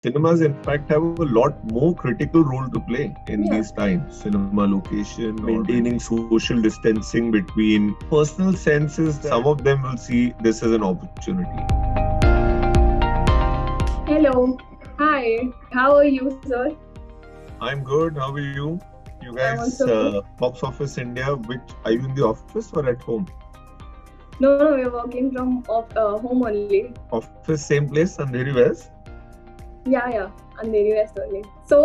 cinemas in fact have a lot more critical role to play in Yeah. these times. Cinema location, maintaining social distancing between personal senses. Some of them will see this as an opportunity. Hello. Hi. How are you, sir? I'm good. How are you? You I'm guys, also good. Box Office India, which are you in the office or at home? No, we're working from home only. Office, same place, Andheri West. Yeah, Andheri West only. So,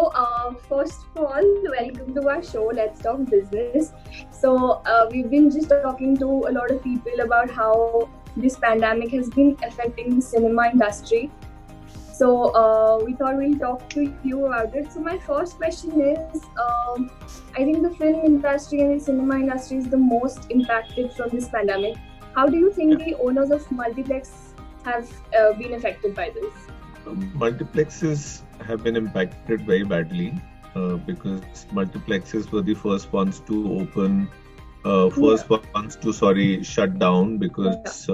first of all, welcome to our show. Let's talk business. So, we've been just talking to a lot of people about how this pandemic has been affecting the cinema industry. So, we thought we'll talk to you about it. So, my first question is, I think the film industry and the cinema industry is the most impacted from this pandemic. How do you think the owners of multiplex have been affected by this? Multiplexes have been impacted very badly because multiplexes were the first ones to open, ones to shut down because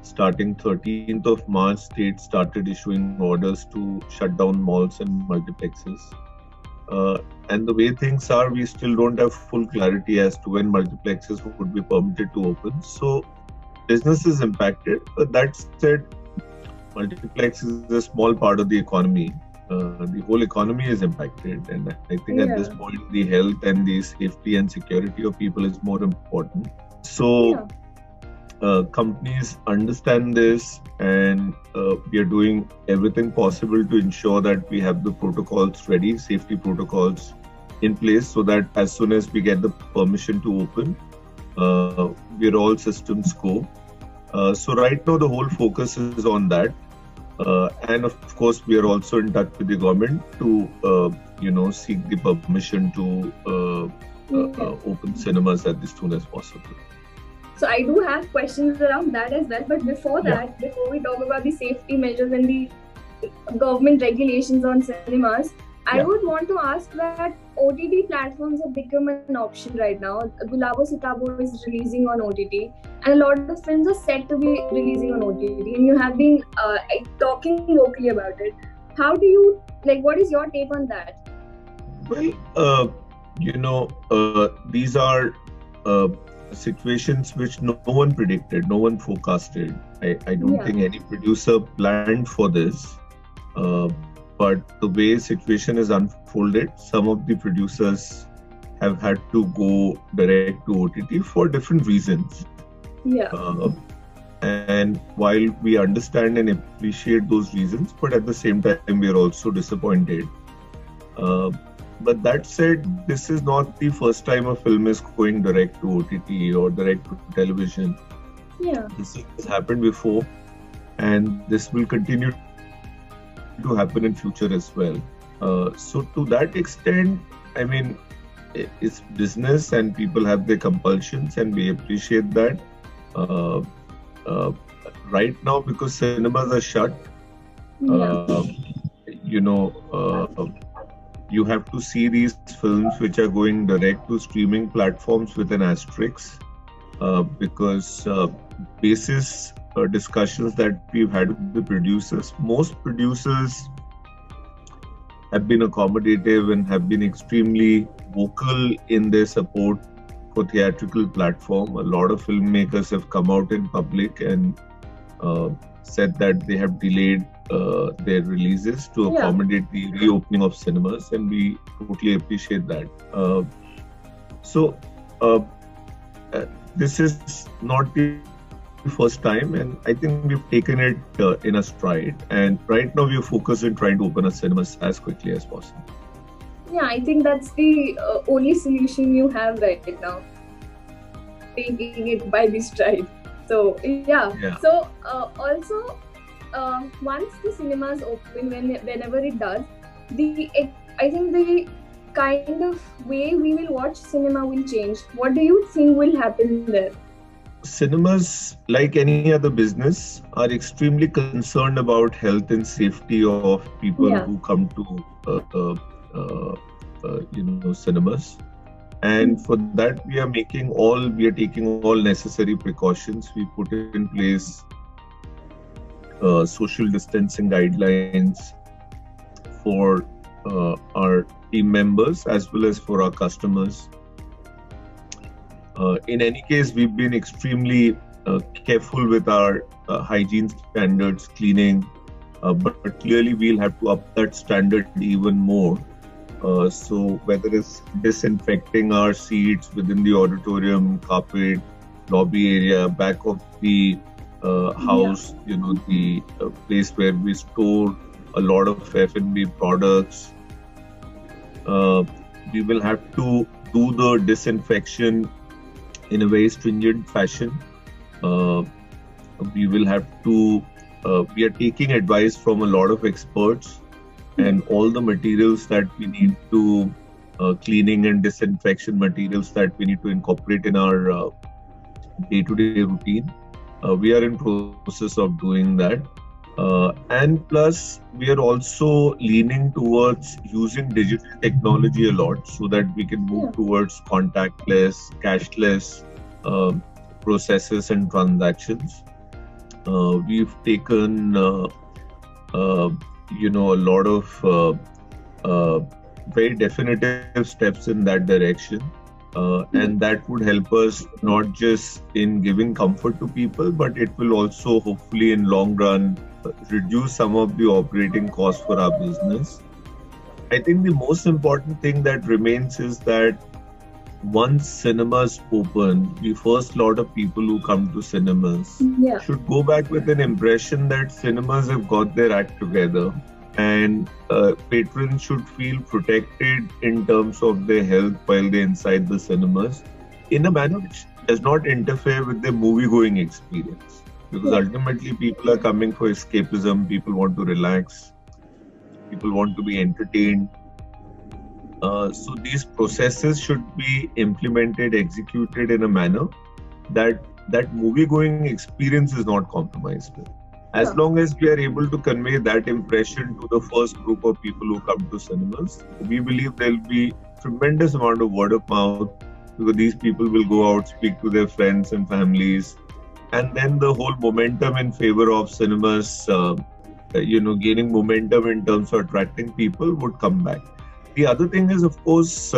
starting 13th of March, states started issuing orders to shut down malls and multiplexes. And the way things are, we still don't have full clarity as to when multiplexes would be permitted to open. So business is impacted, but that said, multiplex is a small part of the economy. The whole economy is impacted, and I think at this point, the health and the safety and security of people is more important. So, companies understand this, and we are doing everything possible to ensure that we have the protocols ready, safety protocols in place, so that as soon as we get the permission to open, we're all systems go. So right now, the whole focus is on that. And of course, we are also in touch with the government to, seek the permission to open cinemas as soon as possible. So I do have questions around that as well. But before that, before we talk about the safety measures and the government regulations on cinemas, I would want to ask that OTT platforms have become an option right now. Gulabo Sitabo is releasing on OTT, and a lot of films are set to be releasing on OTT. And you have been talking vocally about it. How do you what is your take on that? Well, these are situations which no one predicted, no one forecasted. I don't think any producer planned for this. But the way situation is unfolded, some of the producers have had to go direct to OTT for different reasons. And while we understand and appreciate those reasons, but at the same time, we are also disappointed. But that said, this is not the first time a film is going direct to OTT or direct to television. This has happened before, and this will continue to happen in future as well. So to that extent, I mean, it's business and people have their compulsions, and we appreciate that. Right now, because cinemas are shut, you have to see these films which are going direct to streaming platforms with an asterisk, because basis discussions that we've had with the producers, most producers have been accommodative and have been extremely vocal in their support for theatrical platform. A lot of filmmakers have come out in public and said that they have delayed their releases to accommodate the reopening of cinemas, and we totally appreciate that. This is not the first time, and I think we've taken it in a stride, and right now we're focused on trying to open our cinemas as quickly as possible. Yeah, I think that's the only solution you have right now, taking it by the stride. So so also once the cinemas open, whenever it does, I think the kind of way we will watch cinema will change. What do you think will happen there? Cinemas, like any other business, are extremely concerned about health and safety of people who come to cinemas. And for that, we are taking all necessary precautions. We put in place social distancing guidelines. for our team members as well as for our customers. In any case, we've been extremely careful with our hygiene standards, cleaning, but clearly we'll have to up that standard even more. So whether it's disinfecting our seats within the auditorium, carpet, lobby area, back of the house, the place where we store a lot of F&B products, we will have to do the disinfection in a very stringent fashion. We will have to, we are taking advice from a lot of experts, and all the materials that we need to, cleaning and disinfection materials that we need to incorporate in our day-to-day routine. We are in process of doing that. And plus, we are also leaning towards using digital technology a lot so that we can move towards contactless, cashless processes and transactions. We've taken, a lot of very definitive steps in that direction. And that would help us not just in giving comfort to people, but it will also hopefully in long run reduce some of the operating costs for our business. I think the most important thing that remains is that once cinemas open, the first lot of people who come to cinemas should go back with an impression that cinemas have got their act together, and patrons should feel protected in terms of their health while they're inside the cinemas in a manner which does not interfere with their movie-going experience. Because ultimately people are coming for escapism, people want to relax, people want to be entertained. So these processes should be implemented, executed in a manner that movie-going experience is not compromised with. As long as we are able to convey that impression to the first group of people who come to cinemas, we believe there will be tremendous amount of word of mouth, because these people will go out, speak to their friends and families, and then the whole momentum in favor of cinemas, gaining momentum in terms of attracting people would come back. The other thing is, of course,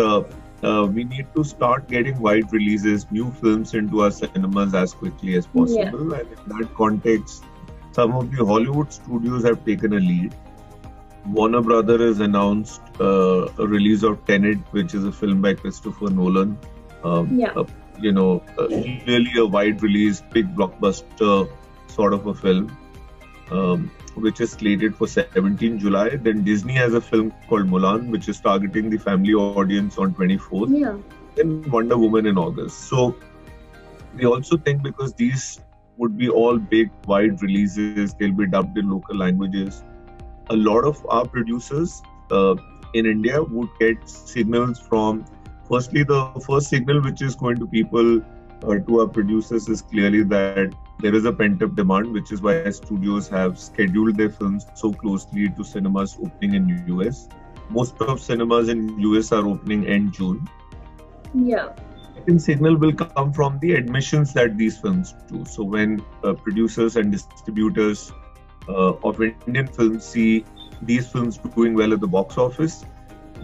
we need to start getting wide releases, new films into our cinemas as quickly as possible. And in that context, some of the Hollywood studios have taken a lead. Warner Brothers has announced a release of Tenet, which is a film by Christopher Nolan. Clearly a wide release, big blockbuster sort of a film, which is slated for 17 July. Then Disney has a film called Mulan, which is targeting the family audience on 24th. Then Wonder Woman in August. So we also think, because these would be all big, wide releases, they'll be dubbed in local languages, a lot of our producers in India would get signals from, firstly, the first signal which is going to people, to our producers, is clearly that there is a pent-up demand, which is why studios have scheduled their films so closely to cinemas opening in US. Most of cinemas in US are opening end June. Second signal will come from the admissions that these films do. So when producers and distributors of Indian films see these films doing well at the box office,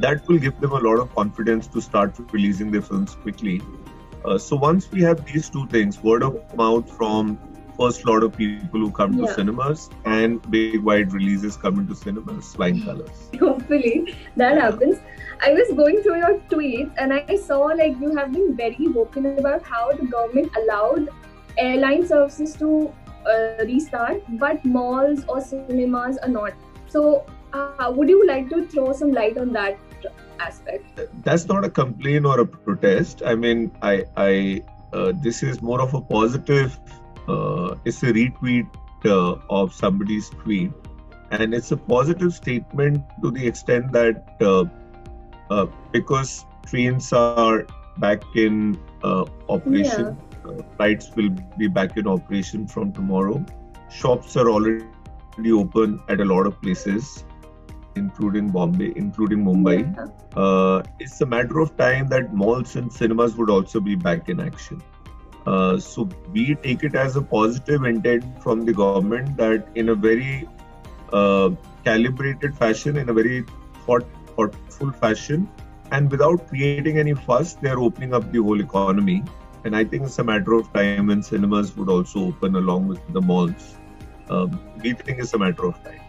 that will give them a lot of confidence to start releasing their films quickly. So once we have these two things, word of mouth from first lot of people who come to cinemas, and big wide releases coming to cinemas, flying colors. Hopefully that happens. I was going through your tweets and I saw you have been very vocal about how the government allowed airline services to restart, but malls or cinemas are not. So would you like to throw some light on that aspect? That's not a complaint or a protest. I mean, this is more of a positive. It's a retweet of somebody's tweet, and it's a positive statement to the extent that because trains are back in operation, flights will be back in operation from tomorrow. Shops are already open at a lot of places, including Bombay, including Mumbai. It's a matter of time that malls and cinemas would also be back in action. So we take it as a positive intent from the government that in a very calibrated fashion, in a very thoughtful fashion, and without creating any fuss, they are opening up the whole economy. And I think it's a matter of time when cinemas would also open along with the malls. We think it's a matter of time.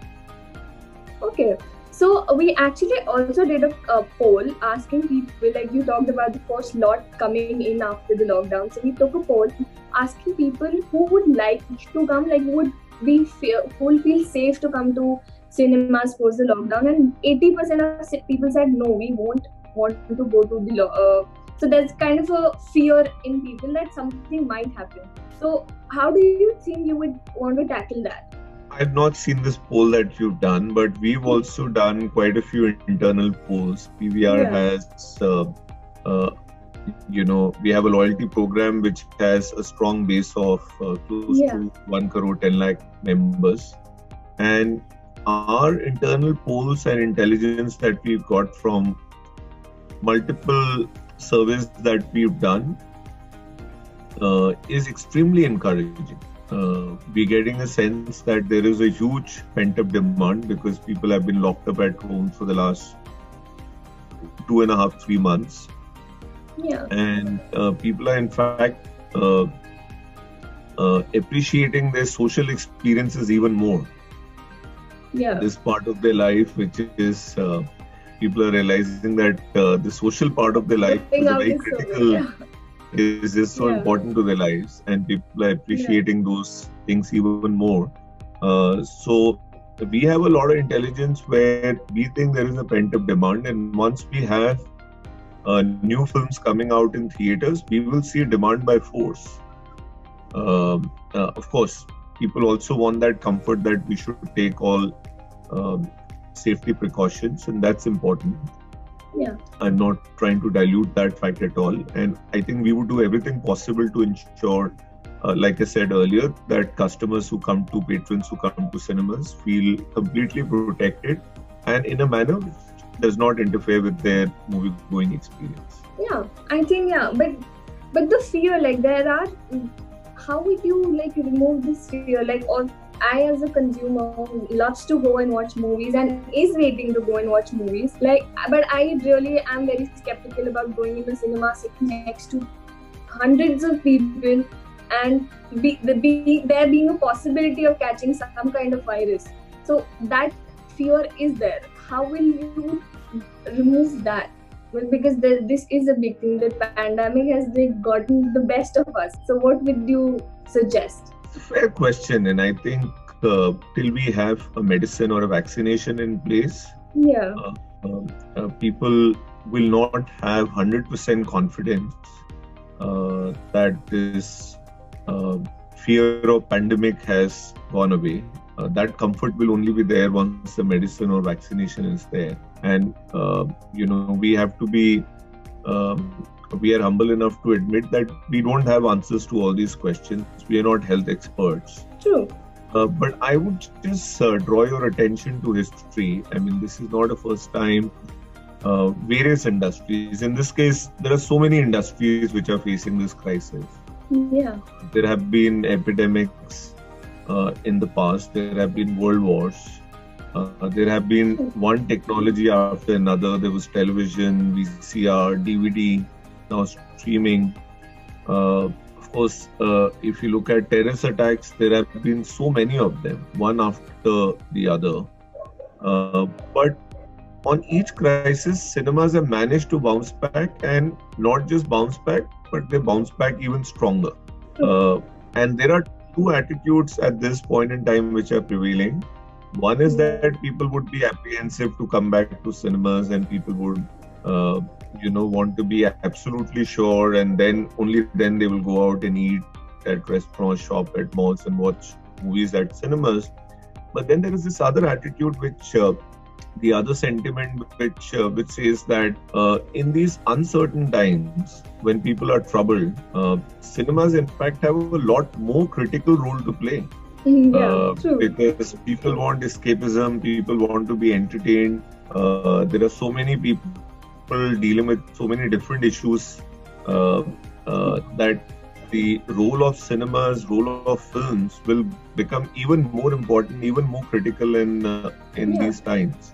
Okay. So we actually also did a poll asking people, like you talked about the first lot coming in after the lockdown. So we took a poll asking people who would like to come, like who will feel safe to come to cinemas post the lockdown, and 80% of people said no, we won't want to go to the so there's kind of a fear in people that something might happen. So how do you think you would want to tackle that? I've not seen this poll that you've done, but we've also done quite a few internal polls. PVR has, we have a loyalty program which has a strong base of close to 1 crore 10 lakh members. And our internal polls and intelligence that we've got from multiple surveys that we've done is extremely encouraging. We're getting a sense that there is a huge pent-up demand because people have been locked up at home for the last 2.5-3 months. Yeah. And people are in fact appreciating their social experiences even more. Yeah. This part of their life, which is people are realizing that the social part of their life is very critical. Is so important to their lives, and people are appreciating those things even more. So we have a lot of intelligence where we think there is a pent-up demand, and once we have new films coming out in theaters, we will see demand by force. Of course, people also want that comfort that we should take all safety precautions, and that's important. I'm not trying to dilute that fact at all. And I think we would do everything possible to ensure, like I said earlier, that customers who come to, patrons who come to cinemas feel completely protected and in a manner which does not interfere with their movie-going experience. Yeah, I think, but the fear, like how would you remove this fear? Or I, as a consumer who loves to go and watch movies and is waiting to go and watch movies, but I really am very skeptical about going in the cinema, sitting next to hundreds of people and there being a possibility of catching some kind of virus. So that fear is there. How will you remove that? Well, because this is a big thing. The pandemic has gotten the best of us. So what would you suggest? It's a fair question, and I think till we have a medicine or a vaccination in place, people will not have 100% confidence that this fear of pandemic has gone away. That comfort will only be there once the medicine or vaccination is there. And, we have to be, we are humble enough to admit that we don't have answers to all these questions. We are not health experts. True. But I would just draw your attention to history. I mean, this is not the first time various industries, in this case, there are so many industries which are facing this crisis. Yeah. There have been epidemics in the past. There have been world wars. There have been one technology after another. There was television, VCR, DVD, now streaming. Of course, if you look at terrorist attacks, there have been so many of them, one after the other. But on each crisis, cinemas have managed to bounce back, and not just bounce back, but they bounce back even stronger. And there are two attitudes at this point in time which are prevailing. One is that people would be apprehensive to come back to cinemas, and people would, want to be absolutely sure, and then only then they will go out and eat at restaurants, shop at malls, and watch movies at cinemas. But then there is this other attitude, which the other sentiment, which says that in these uncertain times, when people are troubled, cinemas in fact have a lot more critical role to play. True. Because people want escapism, people want to be entertained. There are so many people dealing with so many different issues that the role of cinemas, role of films will become even more important, even more critical in these times.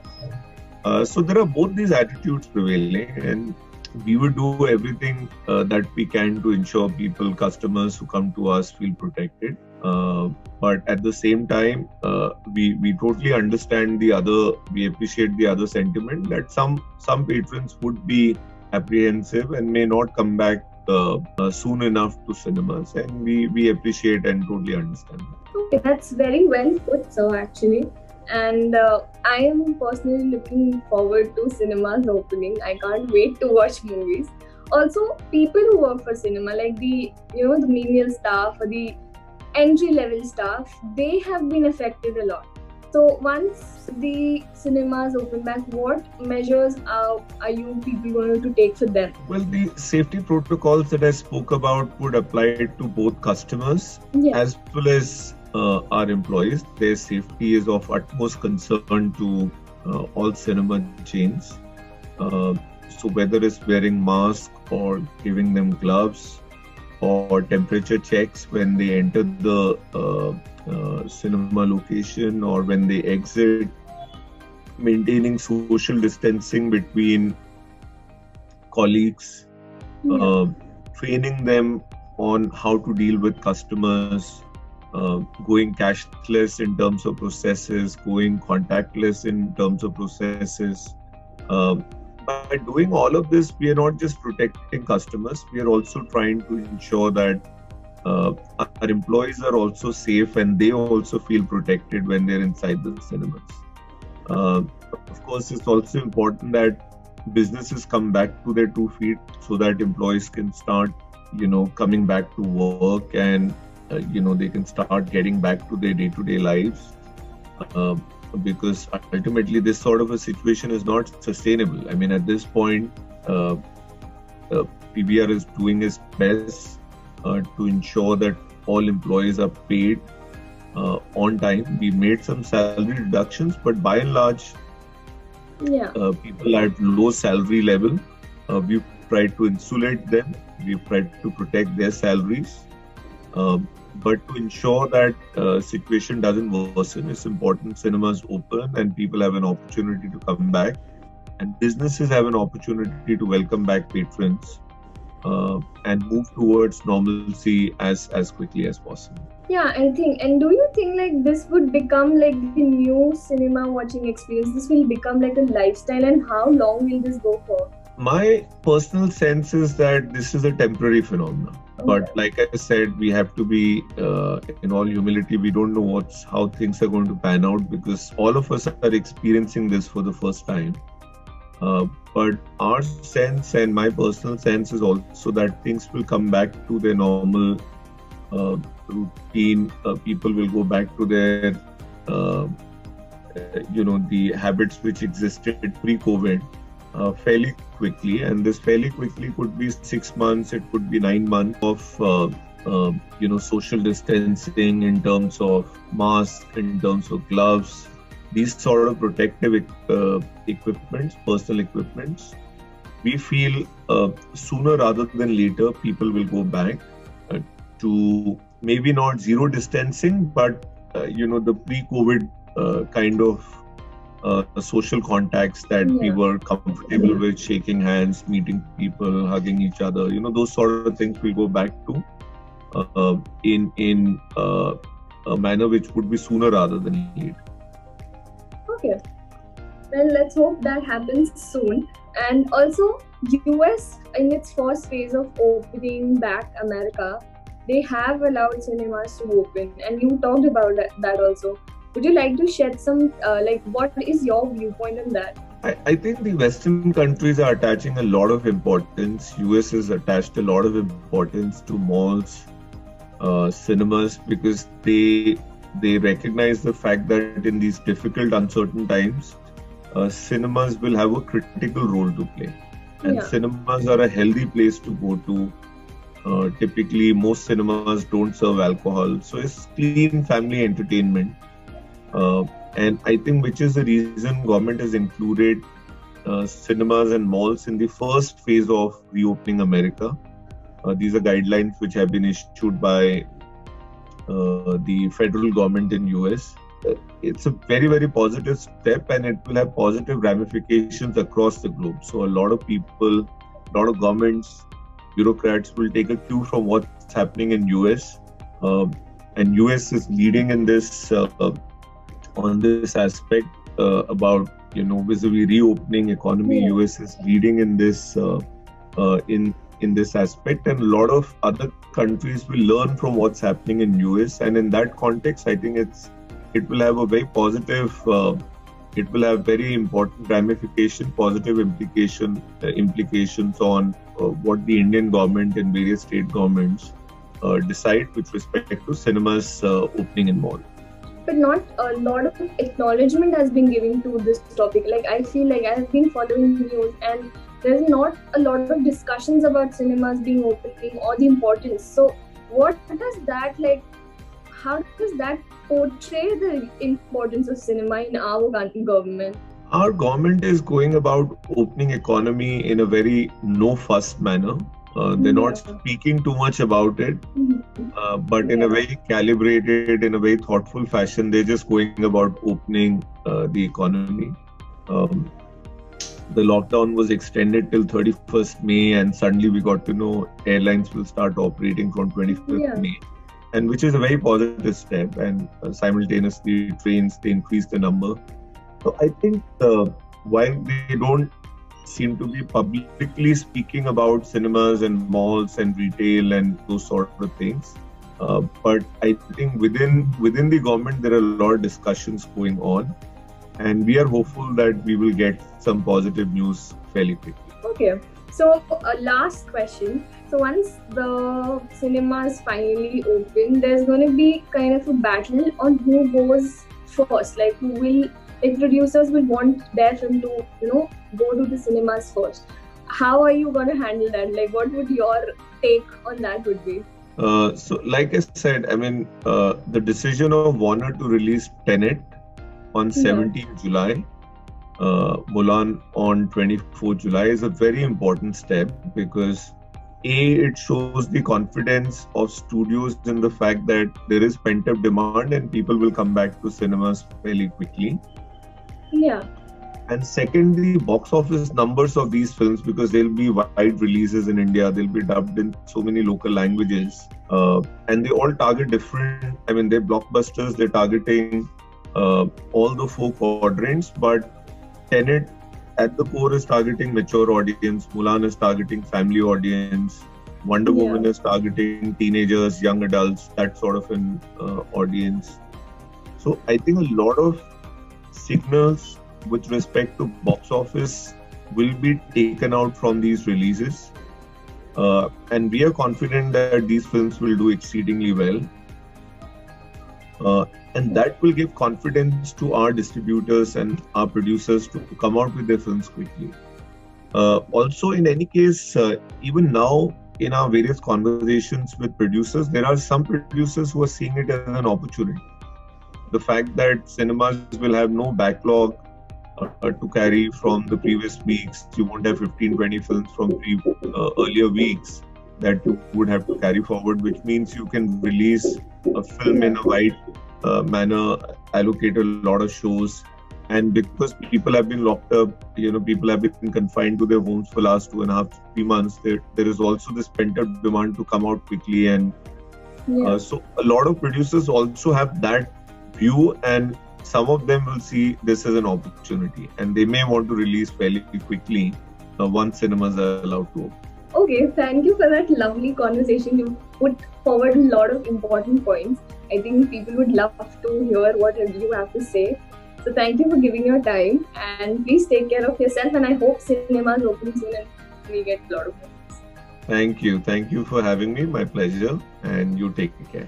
So there are both these attitudes prevailing, and we would do everything that we can to ensure people, customers who come to us feel protected. But at the same time, we totally understand we appreciate the other sentiment that some patrons would be apprehensive and may not come back soon enough to cinemas, and we appreciate and totally understand. Okay, that's very well put, sir, actually. And I am personally looking forward to cinemas opening. I can't wait to watch movies. Also, people who work for cinema, like the menial staff or the entry level staff, they have been affected a lot. So once the cinemas open back, what measures are you people going to take for them? Well, the safety protocols that I spoke about would apply to both customers as well as our employees. Their safety is of utmost concern to all cinema chains. So whether it's wearing masks or giving them gloves or temperature checks when they enter the cinema location or when they exit, maintaining social distancing between colleagues, training them on how to deal with customers, going cashless in terms of processes, going contactless in terms of processes. By doing all of this, we are not just protecting customers, we are also trying to ensure that our employees are also safe and they also feel protected when they're inside the cinemas. Of course, it's also important that businesses come back to their 2 feet so that employees can start, coming back to work and, they can start getting back to their day-to-day lives. Because ultimately this sort of a situation is not sustainable. I mean, at this point, PVR is doing its best to ensure that all employees are paid on time. We made some salary reductions, but by and large, people at low salary level, we've tried to insulate them. We've tried to protect their salaries. But to ensure that situation doesn't worsen, it's important cinemas open and people have an opportunity to come back, and businesses have an opportunity to welcome back patrons and move towards normalcy as quickly as possible. Yeah, I think. And do you think like this would become like the new cinema watching experience? This will become like a lifestyle, and how long will this go for? My personal sense is that this is a temporary phenomenon. But like I said, we have to be, in all humility, we don't know how things are going to pan out because all of us are experiencing this for the first time. But our sense and my personal sense is also that things will come back to their normal routine. People will go back to their, the habits which existed pre-COVID. Fairly quickly, and this fairly quickly could be 6 months, it could be 9 months of social distancing in terms of masks, in terms of gloves, these sort of protective equipments, personal equipments. We feel sooner rather than later people will go back to maybe not zero distancing, but the pre-COVID kind of social contacts that we were comfortable with, shaking hands, meeting people, hugging each other, those sort of things we go back to in a manner which would be sooner rather than later. Okay, well, let's hope that happens soon. And also, US in its first phase of opening back America, they have allowed cinemas to open, and you talked about that also. Would you like to shed some, what is your viewpoint on that? I think the Western countries are attaching a lot of importance. US has attached a lot of importance to malls, cinemas, because they recognize the fact that in these difficult, uncertain times, cinemas will have a critical role to play. And cinemas are a healthy place to go to. Typically, most cinemas don't serve alcohol. So it's clean family entertainment. And I think which is the reason government has included cinemas and malls in the first phase of reopening America. These are guidelines which have been issued by the federal government in US. It's a very, very positive step, and it will have positive ramifications across the globe. So a lot of people, a lot of governments, bureaucrats will take a cue from what's happening in US. And US is leading in this on this aspect about vis-a-vis reopening economy. Yeah. US is leading in this in this aspect, and a lot of other countries will learn from what's happening in US. And in that context, I think it will have a very positive, it will have very important ramification, positive implications on what the Indian government and various state governments decide with respect to cinemas opening in malls. But not a lot of acknowledgement has been given to this topic. Like, I feel like I have been following news, and there's not a lot of discussions about cinemas being opening or the importance. So what does that, like, how does that portray the importance of cinema in our government? Our government is going about opening economy in a very no-fuss manner. They're not speaking too much about it, but in a very calibrated, in a very thoughtful fashion, they're just going about opening the economy. The lockdown was extended till 31st May, and suddenly we got to know airlines will start operating from 25th May, and which is a very positive step. And simultaneously, trains, they increased the number. So I think while they don't seem to be publicly speaking about cinemas and malls and retail and those sort of things, but I think within the government there are a lot of discussions going on, and we are hopeful that we will get some positive news fairly quickly. Okay, so last question. So once the cinemas finally open, there's going to be kind of a battle on who goes first. Like, who will, like, producers will want their film to, go to the cinemas first. How are you going to handle that? Like, what would your take on that would be? So, like I said, I mean, the decision of Warner to release Tenet on 17th July, Mulan on 24th July is a very important step, because it shows the confidence of studios in the fact that there is pent-up demand and people will come back to cinemas fairly quickly. Yeah. And second, the box office numbers of these films, because they'll be wide releases in India, they'll be dubbed in so many local languages, and they all target different, I mean, they're blockbusters, they're targeting all the four quadrants, but Tenet at the core is targeting mature audience, Mulan is targeting family audience, Wonder Woman is targeting teenagers, young adults, that sort of an audience. So I think a lot of signals with respect to box office will be taken out from these releases, and we are confident that these films will do exceedingly well, and that will give confidence to our distributors and our producers to come out with their films quickly. Also, in any case, even now in our various conversations with producers, there are some producers who are seeing it as an opportunity. The fact that cinemas will have no backlog to carry from the previous weeks, you won't have 15-20 films from earlier weeks that you would have to carry forward, which means you can release a film in a wide manner, allocate a lot of shows. And because people have been locked up, people have been confined to their homes for the last 2.5-3 months, there is also this pent-up demand to come out quickly. And so a lot of producers also have that view, and some of them will see this as an opportunity, and they may want to release fairly quickly once cinemas are allowed to open. Okay, thank you for that lovely conversation. You put forward a lot of important points. I think people would love to hear what you have to say. So thank you for giving your time, and please take care of yourself, and I hope cinemas open soon and we get a lot of movies. Thank you. Thank you for having me. My pleasure. And you take care.